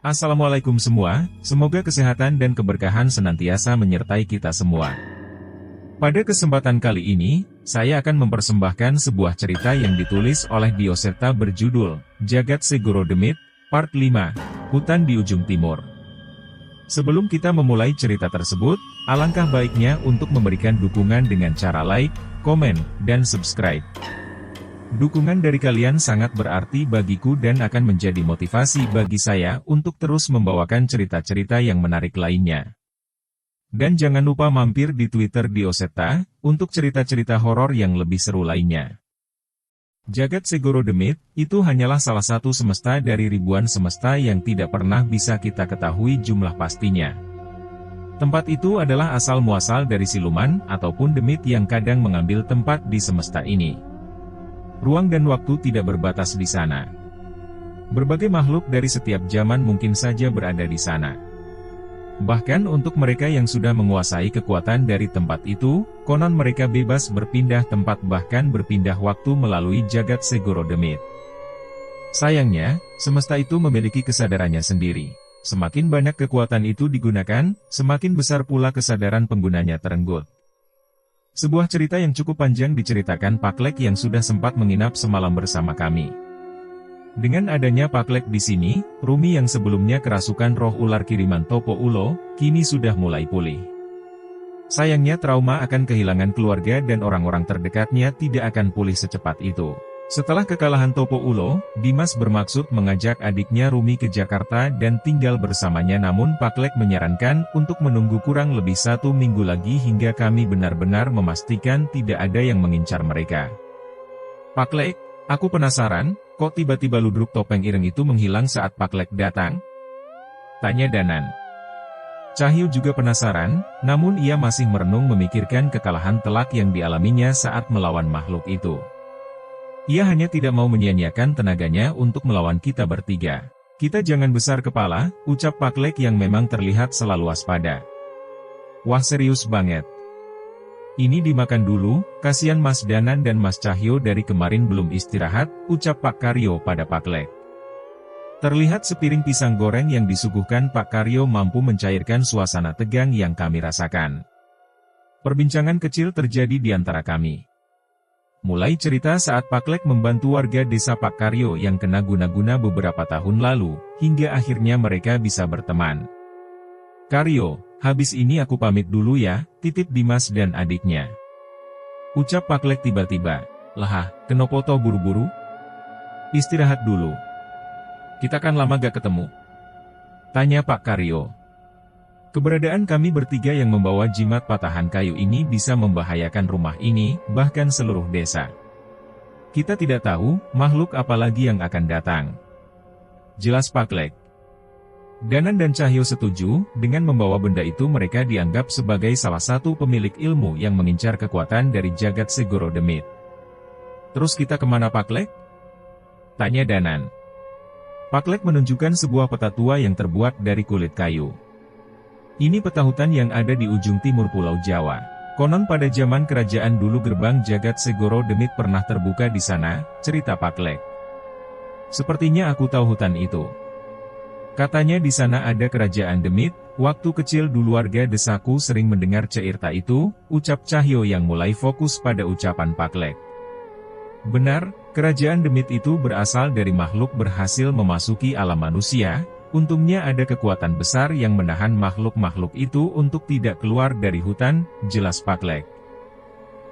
Assalamualaikum semua, semoga kesehatan dan keberkahan senantiasa menyertai kita semua. Pada kesempatan kali ini, saya akan mempersembahkan sebuah cerita yang ditulis oleh Dio Seta berjudul, Jagat Segoro Demit, Part 5, Hutan di Ujung Timur. Sebelum kita memulai cerita tersebut, alangkah baiknya untuk memberikan dukungan dengan cara like, komen, dan subscribe. Dukungan dari kalian sangat berarti bagiku dan akan menjadi motivasi bagi saya untuk terus membawakan cerita-cerita yang menarik lainnya. Dan jangan lupa mampir di Twitter Dio Seta, untuk cerita-cerita horor yang lebih seru lainnya. Jagat Segoro Demit, itu hanyalah salah satu semesta dari ribuan semesta yang tidak pernah bisa kita ketahui jumlah pastinya. Tempat itu adalah asal-muasal dari siluman, ataupun demit yang kadang mengambil tempat di semesta ini. Ruang dan waktu tidak berbatas di sana. Berbagai makhluk dari setiap zaman mungkin saja berada di sana. Bahkan untuk mereka yang sudah menguasai kekuatan dari tempat itu, konon mereka bebas berpindah tempat bahkan berpindah waktu melalui Jagat Segoro Demit. Sayangnya, semesta itu memiliki kesadarannya sendiri. Semakin banyak kekuatan itu digunakan, semakin besar pula kesadaran penggunanya terenggut. Sebuah cerita yang cukup panjang diceritakan Pak Lek yang sudah sempat menginap semalam bersama kami. Dengan adanya Pak Lek di sini, Rumi yang sebelumnya kerasukan roh ular kiriman Topo Ulo, kini sudah mulai pulih. Sayangnya trauma akan kehilangan keluarga dan orang-orang terdekatnya tidak akan pulih secepat itu. Setelah kekalahan Topo Ulo, Dimas bermaksud mengajak adiknya Rumi ke Jakarta dan tinggal bersamanya, namun Pak Lek menyarankan untuk menunggu kurang lebih 1 minggu lagi hingga kami benar-benar memastikan tidak ada yang mengincar mereka. Pak Lek, aku penasaran, kok tiba-tiba ludruk topeng ireng itu menghilang saat Pak Lek datang? Tanya Danan. Cahyo juga penasaran, namun ia masih merenung memikirkan kekalahan telak yang dialaminya saat melawan makhluk itu. Ia hanya tidak mau menyia-nyiakan tenaganya untuk melawan kita bertiga. Kita jangan besar kepala, ucap Pak Lek yang memang terlihat selalu waspada. Wah, serius banget. Ini dimakan dulu, kasihan Mas Danan dan Mas Cahyo dari kemarin belum istirahat, ucap Pak Karyo pada Pak Lek. Terlihat sepiring pisang goreng yang disuguhkan Pak Karyo mampu mencairkan suasana tegang yang kami rasakan. Perbincangan kecil terjadi di antara kami. Mulai cerita saat Pak Lek membantu warga desa Pak Karyo yang kena guna-guna beberapa tahun lalu, hingga akhirnya mereka bisa berteman. Karyo, habis ini aku pamit dulu ya, titip Dimas dan adiknya. Ucap Pak Lek tiba-tiba. Lah, kenapa toh buru-buru? Istirahat dulu. Kita kan lama gak ketemu. Tanya Pak Karyo. Keberadaan kami bertiga yang membawa jimat patahan kayu ini bisa membahayakan rumah ini, bahkan seluruh desa. Kita tidak tahu, makhluk apa lagi yang akan datang. Jelas Pak Lek. Danan dan Cahyo setuju, dengan membawa benda itu mereka dianggap sebagai salah satu pemilik ilmu yang mengincar kekuatan dari Jagat Segoro Demit. Terus kita kemana Pak Lek? Tanya Danan. Pak Lek menunjukkan sebuah peta tua yang terbuat dari kulit kayu. Ini peta hutan yang ada di ujung timur Pulau Jawa. Konon pada zaman kerajaan dulu gerbang Jagat Segoro Demit pernah terbuka di sana, cerita Pak Lek. Sepertinya aku tahu hutan itu. Katanya di sana ada kerajaan Demit, waktu kecil dulu warga desaku sering mendengar cerita itu, ucap Cahyo yang mulai fokus pada ucapan Pak Lek. Benar, kerajaan Demit itu berasal dari makhluk berhasil memasuki alam manusia. Untungnya ada kekuatan besar yang menahan makhluk-makhluk itu untuk tidak keluar dari hutan, jelas Pak Lek.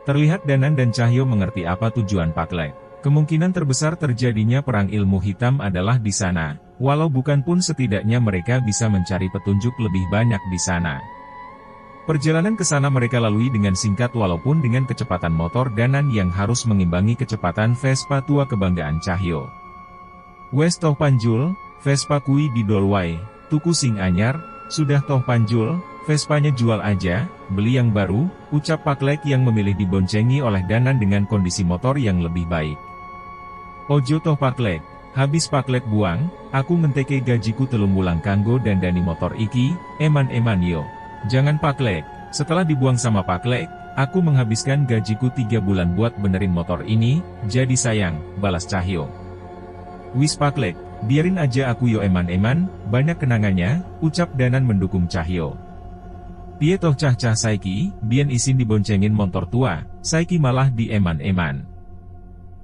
Terlihat Danan dan Cahyo mengerti apa tujuan Pak Lek. Kemungkinan terbesar terjadinya perang ilmu hitam adalah di sana, walau bukan pun setidaknya mereka bisa mencari petunjuk lebih banyak di sana. Perjalanan ke sana mereka lalui dengan singkat walaupun dengan kecepatan motor Danan yang harus mengimbangi kecepatan Vespa tua kebanggaan Cahyo. Wes toh panjul, Vespa kui didol wae, tuku sing anyar, sudah toh panjul, Vespanya jual aja, beli yang baru, ucap Pak Lek yang memilih diboncengi oleh Danan dengan kondisi motor yang lebih baik. Ojo toh Pak Lek, habis Pak Lek buang, aku ngenteke gajiku telung wulang kanggo dandani motor iki, eman-eman yo. Jangan Pak Lek, setelah dibuang sama Pak Lek, aku menghabiskan gajiku 3 bulan buat benerin motor ini, jadi sayang, balas Cahyo. Wis Pak Lek, biarin aja aku yo eman-eman, banyak kenangannya, ucap Danan mendukung Cahyo. Piye toh cah-cah saiki, biyen isin diboncengin motor tua, saiki malah di eman-eman.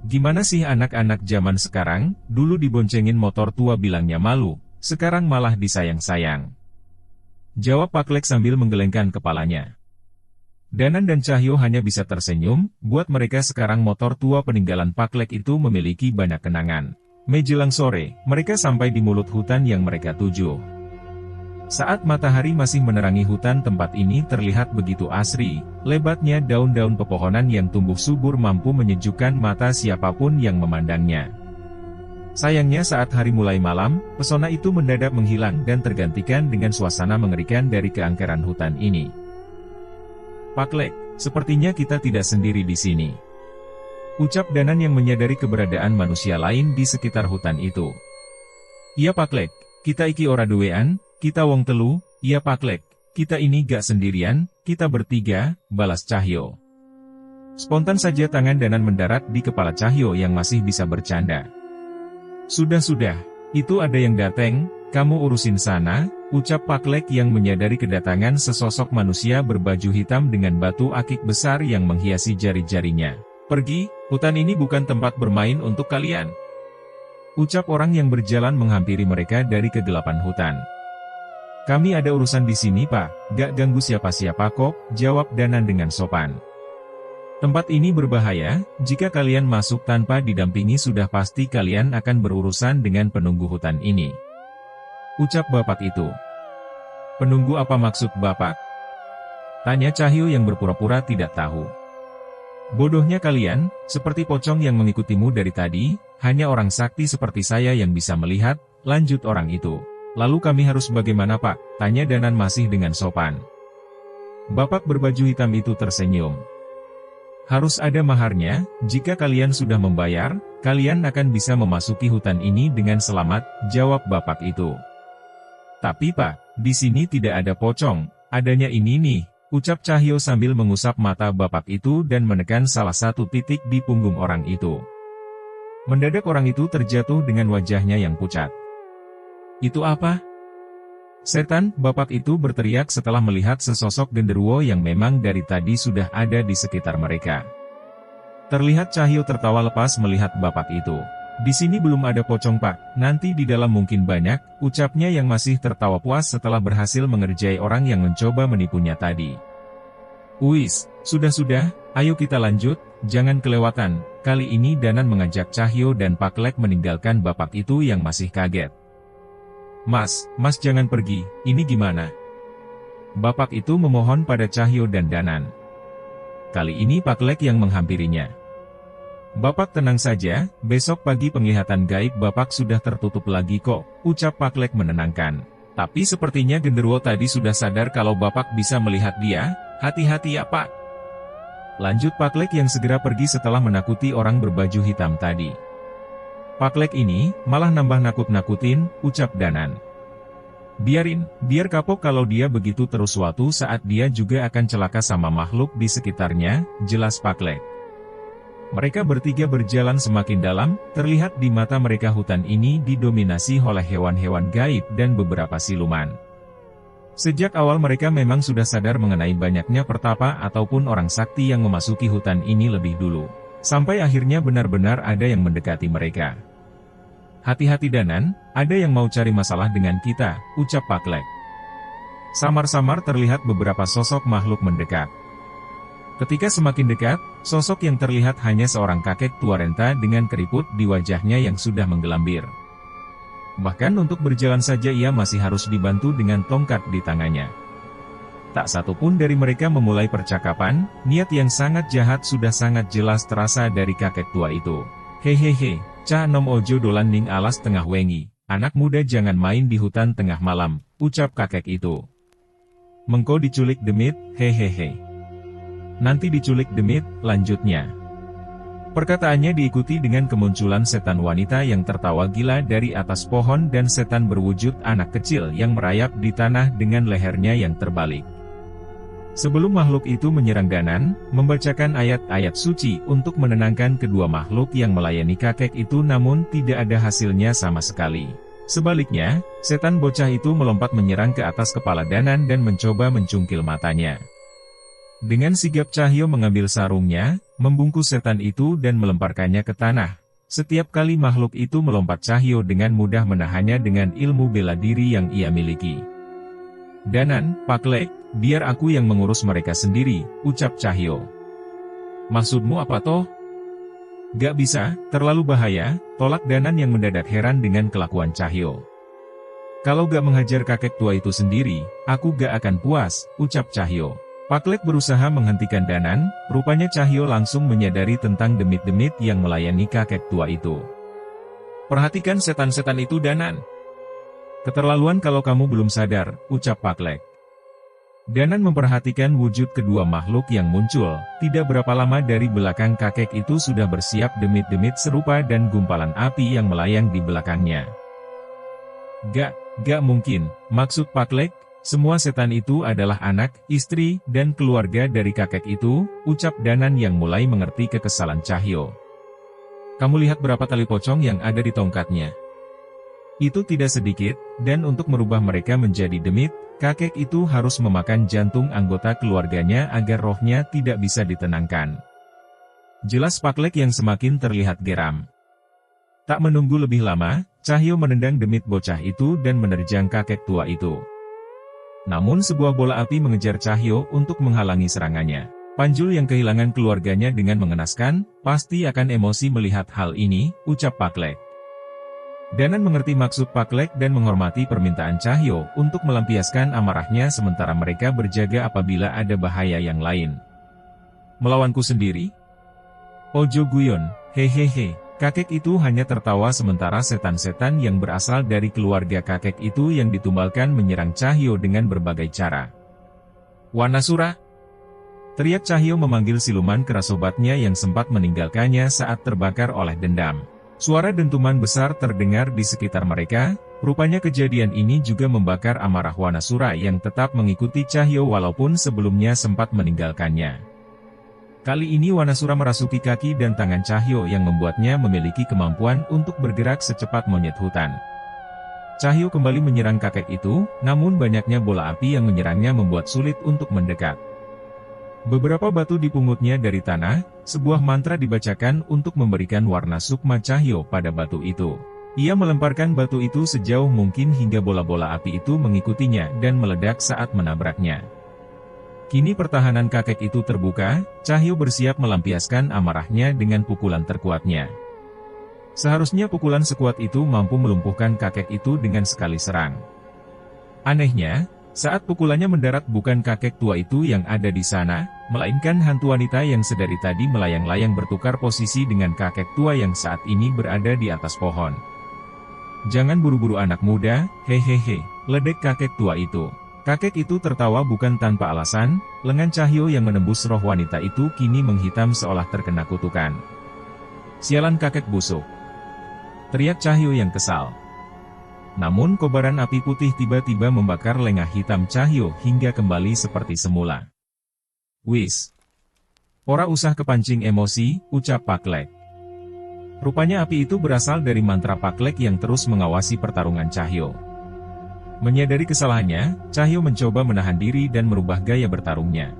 Gimana sih anak-anak zaman sekarang, dulu diboncengin motor tua bilangnya malu, sekarang malah disayang-sayang. Jawab Pak Lek sambil menggelengkan kepalanya. Danan dan Cahyo hanya bisa tersenyum, buat mereka sekarang motor tua peninggalan Pak Lek itu memiliki banyak kenangan. Menjelang sore, mereka sampai di mulut hutan yang mereka tuju. Saat matahari masih menerangi hutan, tempat ini terlihat begitu asri, lebatnya daun-daun pepohonan yang tumbuh subur mampu menyejukkan mata siapapun yang memandangnya. Sayangnya saat hari mulai malam, pesona itu mendadak menghilang dan tergantikan dengan suasana mengerikan dari keangkeran hutan ini. Pak Lek, sepertinya kita tidak sendiri di sini. Ucap Danan yang menyadari keberadaan manusia lain di sekitar hutan itu. Iya Pak Lek, kita iki ora duwean, kita wong telu, iya Pak Lek, kita ini gak sendirian, kita bertiga, balas Cahyo. Spontan saja tangan Danan mendarat di kepala Cahyo yang masih bisa bercanda. Sudah, itu ada yang dateng, kamu urusin sana, ucap Pak Lek yang menyadari kedatangan sesosok manusia berbaju hitam dengan batu akik besar yang menghiasi jari-jarinya. Pergi, hutan ini bukan tempat bermain untuk kalian. Ucap orang yang berjalan menghampiri mereka dari kegelapan hutan. Kami ada urusan di sini Pak, gak ganggu siapa-siapa kok, jawab Danan dengan sopan. Tempat ini berbahaya, jika kalian masuk tanpa didampingi sudah pasti kalian akan berurusan dengan penunggu hutan ini. Ucap bapak itu. Penunggu apa maksud bapak? Tanya Cahyo yang berpura-pura tidak tahu. Bodohnya kalian, seperti pocong yang mengikutimu dari tadi, hanya orang sakti seperti saya yang bisa melihat, lanjut orang itu. Lalu kami harus bagaimana Pak? Tanya Danan masih dengan sopan. Bapak berbaju hitam itu tersenyum. Harus ada maharnya, jika kalian sudah membayar, kalian akan bisa memasuki hutan ini dengan selamat, jawab bapak itu. Tapi Pak, di sini tidak ada pocong, adanya ini nih, ucap Cahyo sambil mengusap mata bapak itu dan menekan salah satu titik di punggung orang itu. Mendadak orang itu terjatuh dengan wajahnya yang pucat. Itu apa? Setan, bapak itu berteriak setelah melihat sesosok genderuwo yang memang dari tadi sudah ada di sekitar mereka. Terlihat Cahyo tertawa lepas melihat bapak itu. Di sini belum ada pocong Pak, nanti di dalam mungkin banyak, ucapnya yang masih tertawa puas setelah berhasil mengerjai orang yang mencoba menipunya tadi. Uis, sudah, ayo kita lanjut, jangan kelewatan. Kali ini Danan mengajak Cahyo dan Pak Lek meninggalkan bapak itu yang masih kaget. Mas jangan pergi, ini gimana? Bapak itu memohon pada Cahyo dan Danan. Kali ini Pak Lek yang menghampirinya. Bapak tenang saja, besok pagi penglihatan gaib Bapak sudah tertutup lagi kok, ucap Pak Lek menenangkan. Tapi sepertinya genderuwo tadi sudah sadar kalau Bapak bisa melihat dia, hati-hati ya Pak. Lanjut Pak Lek yang segera pergi setelah menakuti orang berbaju hitam tadi. Pak Lek ini, malah nambah nakut-nakutin, ucap Danan. Biar kapok kalau dia begitu terus suatu saat dia juga akan celaka sama makhluk di sekitarnya, jelas Pak Lek. Mereka bertiga berjalan semakin dalam, terlihat di mata mereka hutan ini didominasi oleh hewan-hewan gaib dan beberapa siluman. Sejak awal mereka memang sudah sadar mengenai banyaknya pertapa ataupun orang sakti yang memasuki hutan ini lebih dulu. Sampai akhirnya benar-benar ada yang mendekati mereka. Hati-hati Danan, ada yang mau cari masalah dengan kita, ucap Pak Lek. Samar-samar terlihat beberapa sosok makhluk mendekat. Ketika semakin dekat, sosok yang terlihat hanya seorang kakek tua renta dengan keriput di wajahnya yang sudah menggelambir. Bahkan untuk berjalan saja ia masih harus dibantu dengan tongkat di tangannya. Tak satu pun dari mereka memulai percakapan, niat yang sangat jahat sudah sangat jelas terasa dari kakek tua itu. Hehehe, cah nom ojo dolan ning alas tengah wengi, anak muda jangan main di hutan tengah malam, ucap kakek itu. Mengko diculik demit, hehehe. Nanti diculik demit, lanjutnya. Perkataannya diikuti dengan kemunculan setan wanita yang tertawa gila dari atas pohon dan setan berwujud anak kecil yang merayap di tanah dengan lehernya yang terbalik. Sebelum makhluk itu menyerang Danan, membacakan ayat-ayat suci untuk menenangkan kedua makhluk yang melayani kakek itu, namun tidak ada hasilnya sama sekali. Sebaliknya, setan bocah itu melompat menyerang ke atas kepala Danan dan mencoba mencungkil matanya. Dengan sigap Cahyo mengambil sarungnya, membungkus setan itu dan melemparkannya ke tanah. Setiap kali makhluk itu melompat, Cahyo dengan mudah menahannya dengan ilmu bela diri yang ia miliki. "Danan, Paklek, biar aku yang mengurus mereka sendiri," ucap Cahyo. "Maksudmu apa toh?" "Gak bisa, terlalu bahaya," tolak Danan yang mendadak heran dengan kelakuan Cahyo. "Kalau gak menghajar kakek tua itu sendiri, aku gak akan puas," ucap Cahyo. Paklek berusaha menghentikan Danan, rupanya Cahyo langsung menyadari tentang demit-demit yang melayani kakek tua itu. "Perhatikan setan-setan itu, Danan. Keterlaluan kalau kamu belum sadar," ucap Paklek. Danan memperhatikan wujud kedua makhluk yang muncul. Tidak berapa lama dari belakang kakek itu sudah bersiap demit-demit serupa dan gumpalan api yang melayang di belakangnya. Gak mungkin," maksud Paklek. "Semua setan itu adalah anak, istri, dan keluarga dari kakek itu," ucap Danan yang mulai mengerti kekesalan Cahyo. "Kamu lihat berapa tali pocong yang ada di tongkatnya? Itu tidak sedikit, dan untuk merubah mereka menjadi demit, kakek itu harus memakan jantung anggota keluarganya agar rohnya tidak bisa ditenangkan." Jelas Paklek yang semakin terlihat geram. Tak menunggu lebih lama, Cahyo menendang demit bocah itu dan menerjang kakek tua itu. Namun sebuah bola api mengejar Cahyo untuk menghalangi serangannya. "Panjul yang kehilangan keluarganya dengan mengenaskan, pasti akan emosi melihat hal ini," ucap Paklek. Danan mengerti maksud Paklek dan menghormati permintaan Cahyo untuk melampiaskan amarahnya sementara mereka berjaga apabila ada bahaya yang lain. "Melawanku sendiri? Ojo guyon, hehehe." Kakek itu hanya tertawa sementara setan-setan yang berasal dari keluarga kakek itu yang ditumbalkan menyerang Cahyo dengan berbagai cara. "Wanasura!" teriak Cahyo memanggil siluman kerasobatnya yang sempat meninggalkannya saat terbakar oleh dendam. Suara dentuman besar terdengar di sekitar mereka, rupanya kejadian ini juga membakar amarah Wanasura yang tetap mengikuti Cahyo walaupun sebelumnya sempat meninggalkannya. Kali ini Wanasura merasuki kaki dan tangan Cahyo yang membuatnya memiliki kemampuan untuk bergerak secepat monyet hutan. Cahyo kembali menyerang kakek itu, namun banyaknya bola api yang menyerangnya membuat sulit untuk mendekat. Beberapa batu dipungutnya dari tanah, sebuah mantra dibacakan untuk memberikan warna sukma Cahyo pada batu itu. Ia melemparkan batu itu sejauh mungkin hingga bola-bola api itu mengikutinya dan meledak saat menabraknya. Kini pertahanan kakek itu terbuka, Cahyo bersiap melampiaskan amarahnya dengan pukulan terkuatnya. Seharusnya pukulan sekuat itu mampu melumpuhkan kakek itu dengan sekali serang. Anehnya, saat pukulannya mendarat bukan kakek tua itu yang ada di sana, melainkan hantu wanita yang sedari tadi melayang-layang bertukar posisi dengan kakek tua yang saat ini berada di atas pohon. "Jangan buru-buru anak muda, hehehe," ledek kakek tua itu. Kakek itu tertawa bukan tanpa alasan, lengan Cahyo yang menembus roh wanita itu kini menghitam seolah terkena kutukan. "Sialan kakek busuk!" teriak Cahyo yang kesal. Namun kobaran api putih tiba-tiba membakar lengah hitam Cahyo hingga kembali seperti semula. "Wis! Ora usah kepancing emosi," ucap Paklek. Rupanya api itu berasal dari mantra Paklek yang terus mengawasi pertarungan Cahyo. Menyadari kesalahannya, Cahyo mencoba menahan diri dan merubah gaya bertarungnya.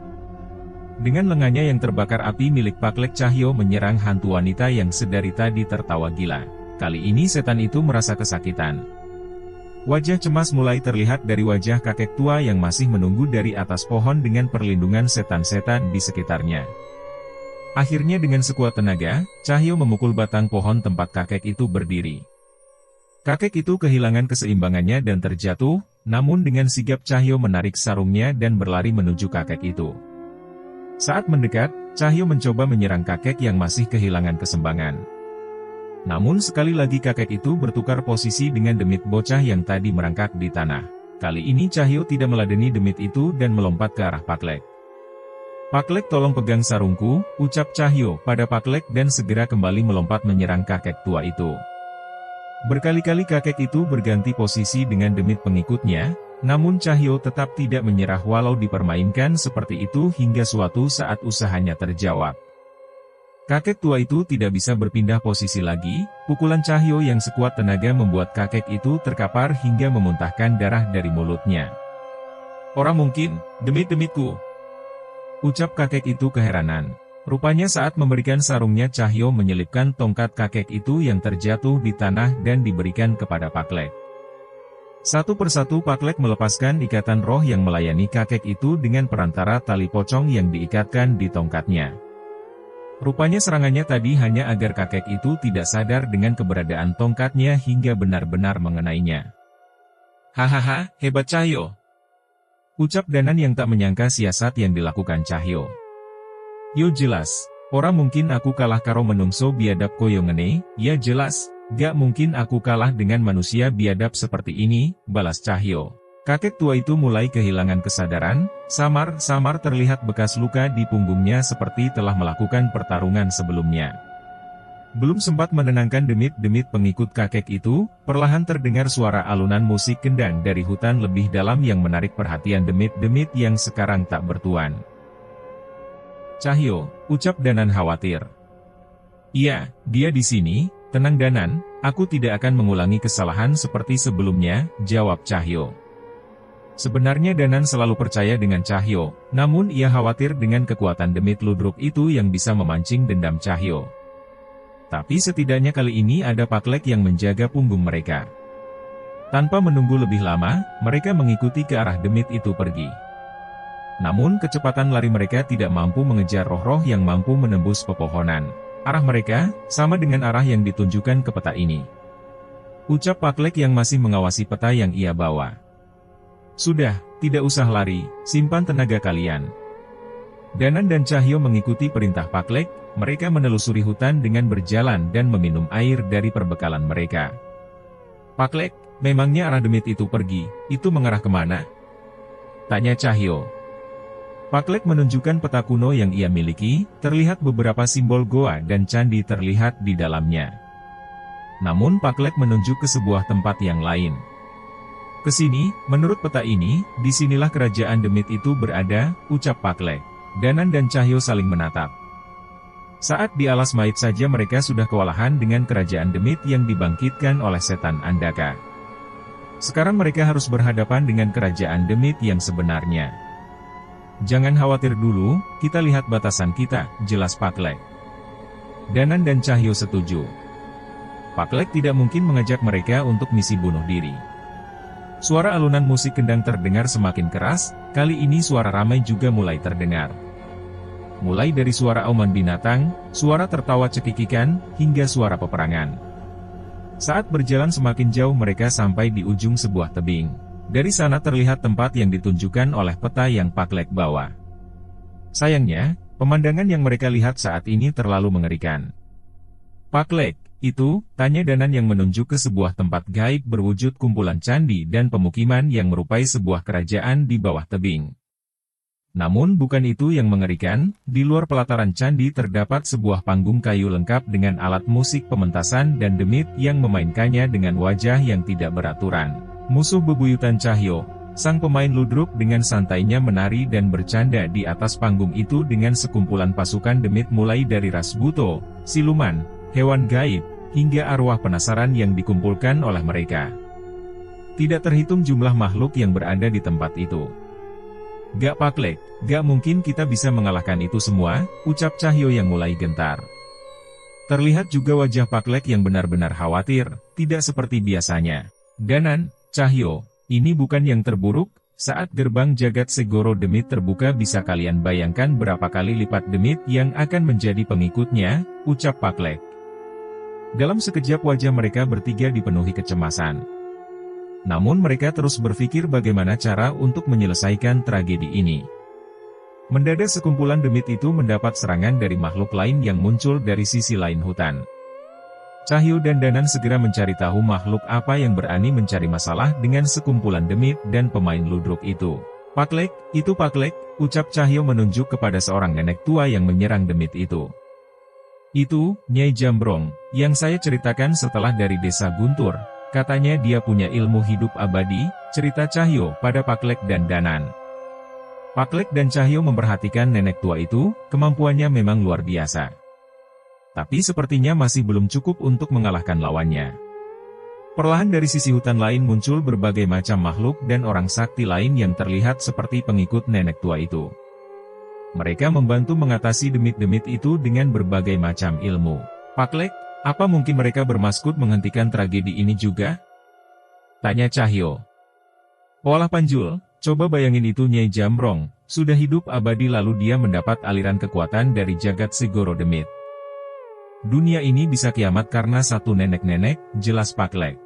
Dengan lengannya yang terbakar api milik Paklek, Cahyo menyerang hantu wanita yang sedari tadi tertawa gila. Kali ini setan itu merasa kesakitan. Wajah cemas mulai terlihat dari wajah kakek tua yang masih menunggu dari atas pohon dengan perlindungan setan-setan di sekitarnya. Akhirnya dengan sekuat tenaga, Cahyo memukul batang pohon tempat kakek itu berdiri. Kakek itu kehilangan keseimbangannya dan terjatuh, namun dengan sigap Cahyo menarik sarungnya dan berlari menuju kakek itu. Saat mendekat, Cahyo mencoba menyerang kakek yang masih kehilangan keseimbangan. Namun sekali lagi kakek itu bertukar posisi dengan demit bocah yang tadi merangkak di tanah. Kali ini Cahyo tidak meladeni demit itu dan melompat ke arah Paklek. "Paklek, tolong pegang sarungku," ucap Cahyo pada Paklek dan segera kembali melompat menyerang kakek tua itu. Berkali-kali kakek itu berganti posisi dengan demit pengikutnya, Namun Cahyo tetap tidak menyerah walau dipermainkan seperti itu hingga suatu saat usahanya terjawab. Kakek tua itu tidak bisa berpindah posisi lagi, pukulan Cahyo yang sekuat tenaga membuat kakek itu terkapar hingga memuntahkan darah dari mulutnya. "Orang mungkin, demit-demitku," ucap kakek itu keheranan. Rupanya saat memberikan sarungnya Cahyo menyelipkan tongkat kakek itu yang terjatuh di tanah dan diberikan kepada Pak Lek. Satu persatu Pak Lek melepaskan ikatan roh yang melayani kakek itu dengan perantara tali pocong yang diikatkan di tongkatnya. Rupanya serangannya tadi hanya agar kakek itu tidak sadar dengan keberadaan tongkatnya hingga benar-benar mengenainya. "Hahaha, hebat Cahyo," ucap Danan yang tak menyangka siasat yang dilakukan Cahyo. "Yo jelas, ora mungkin aku kalah karo menungso biadab koyo ngene, ya jelas, gak mungkin aku kalah dengan manusia biadab seperti ini," balas Cahyo. Kakek tua itu mulai kehilangan kesadaran, samar-samar terlihat bekas luka di punggungnya seperti telah melakukan pertarungan sebelumnya. Belum sempat menenangkan demit-demit pengikut kakek itu, perlahan terdengar suara alunan musik kendang dari hutan lebih dalam yang menarik perhatian demit-demit yang sekarang tak bertuan. "Cahyo," ucap Danan khawatir. "Iya, dia di sini, tenang Danan, aku tidak akan mengulangi kesalahan seperti sebelumnya," jawab Cahyo. Sebenarnya Danan selalu percaya dengan Cahyo, namun ia khawatir dengan kekuatan demit ludruk itu yang bisa memancing dendam Cahyo. Tapi setidaknya kali ini ada Pak Lek yang menjaga punggung mereka. Tanpa menunggu lebih lama, mereka mengikuti ke arah demit itu pergi. Namun kecepatan lari mereka tidak mampu mengejar roh-roh yang mampu menembus pepohonan. Arah mereka, sama dengan arah yang ditunjukkan ke peta ini, ucap Pak Lek yang masih mengawasi peta yang ia bawa. "Sudah, tidak usah lari, simpan tenaga kalian." Danan dan Cahyo mengikuti perintah Pak Lek, mereka menelusuri hutan dengan berjalan dan meminum air dari perbekalan mereka. "Pak Lek, memangnya arah demit itu pergi, itu mengarah kemana?" tanya Cahyo. Pak Lek menunjukkan peta kuno yang ia miliki, terlihat beberapa simbol goa dan candi terlihat di dalamnya. Namun Pak Lek menunjuk ke sebuah tempat yang lain. "Ke sini, menurut peta ini, disinilah kerajaan demit itu berada," ucap Pak Lek. Danan dan Cahyo saling menatap. Saat di alas maut saja mereka sudah kewalahan dengan kerajaan demit yang dibangkitkan oleh setan Andaka. Sekarang mereka harus berhadapan dengan kerajaan demit yang sebenarnya. "Jangan khawatir dulu, kita lihat batasan kita," jelas Pak Lek. Danan dan Cahyo setuju. Pak Lek tidak mungkin mengajak mereka untuk misi bunuh diri. Suara alunan musik kendang terdengar semakin keras, kali ini suara ramai juga mulai terdengar. Mulai dari suara auman binatang, suara tertawa cekikikan, hingga suara peperangan. Saat berjalan semakin jauh mereka sampai di ujung sebuah tebing. Dari sana terlihat tempat yang ditunjukkan oleh peta yang Pak Lek bawa. Sayangnya, pemandangan yang mereka lihat saat ini terlalu mengerikan. "Pak Lek, itu?" tanya Danan yang menunjuk ke sebuah tempat gaib berwujud kumpulan candi dan pemukiman yang merupai sebuah kerajaan di bawah tebing. Namun bukan itu yang mengerikan, di luar pelataran candi terdapat sebuah panggung kayu lengkap dengan alat musik pementasan dan demit yang memainkannya dengan wajah yang tidak beraturan. Musuh bebuyutan Cahyo, sang pemain ludruk dengan santainya menari dan bercanda di atas panggung itu dengan sekumpulan pasukan demit mulai dari ras buto, siluman, hewan gaib, hingga arwah penasaran yang dikumpulkan oleh mereka. Tidak terhitung jumlah makhluk yang berada di tempat itu. "Gak Pak Lek, gak mungkin kita bisa mengalahkan itu semua," ucap Cahyo yang mulai gentar. Terlihat juga wajah Pak Lek yang benar-benar khawatir, tidak seperti biasanya. "Danan, Cahyo, ini bukan yang terburuk, saat gerbang jagat Segoro Demit terbuka bisa kalian bayangkan berapa kali lipat demit yang akan menjadi pengikutnya," ucap Pak Lek. Dalam sekejap wajah mereka bertiga dipenuhi kecemasan. Namun mereka terus berpikir bagaimana cara untuk menyelesaikan tragedi ini. Mendadak sekumpulan demit itu mendapat serangan dari makhluk lain yang muncul dari sisi lain hutan. Cahyo dan Danan segera mencari tahu makhluk apa yang berani mencari masalah dengan sekumpulan demit dan pemain ludruk itu. "Pak Lek, itu Pak Lek," ucap Cahyo menunjuk kepada seorang nenek tua yang menyerang demit itu. "Itu, Nyai Jambrong, yang saya ceritakan setelah dari desa Guntur," Katanya dia punya ilmu hidup abadi, cerita Cahyo pada Paklek dan Danan. Paklek dan Cahyo memperhatikan nenek tua itu, kemampuannya memang luar biasa. Tapi sepertinya masih belum cukup untuk mengalahkan lawannya. Perlahan dari sisi hutan lain muncul berbagai macam makhluk dan orang sakti lain yang terlihat seperti pengikut nenek tua itu. Mereka membantu mengatasi demit-demit itu dengan berbagai macam ilmu. Paklek, apa mungkin mereka bermaksud menghentikan tragedi ini juga? Tanya Cahyo. Walah Panjul, coba bayangin itu Nyai Jambrong, sudah hidup abadi lalu dia mendapat aliran kekuatan dari jagat Segoro Demit. Dunia ini bisa kiamat karena satu nenek-nenek, jelas Paklek.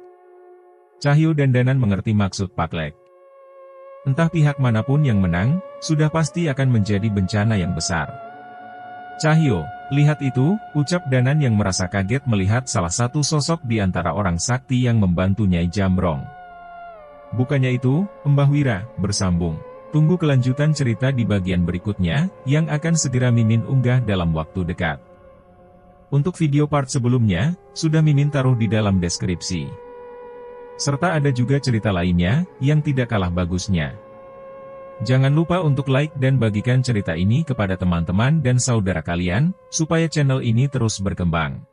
Cahyo dan Danan mengerti maksud Paklek. Entah pihak manapun yang menang, sudah pasti akan menjadi bencana yang besar. Cahyo, lihat itu, ucap Danan yang merasa kaget melihat salah satu sosok di antara orang sakti yang membantu Nyai Jambrong. Bukannya itu, Mbah Wira, bersambung. Tunggu kelanjutan cerita di bagian berikutnya, yang akan segera Mimin unggah dalam waktu dekat. Untuk video part sebelumnya, sudah Mimin taruh di dalam deskripsi. Serta ada juga cerita lainnya, yang tidak kalah bagusnya. Jangan lupa untuk like dan bagikan cerita ini kepada teman-teman dan saudara kalian, supaya channel ini terus berkembang.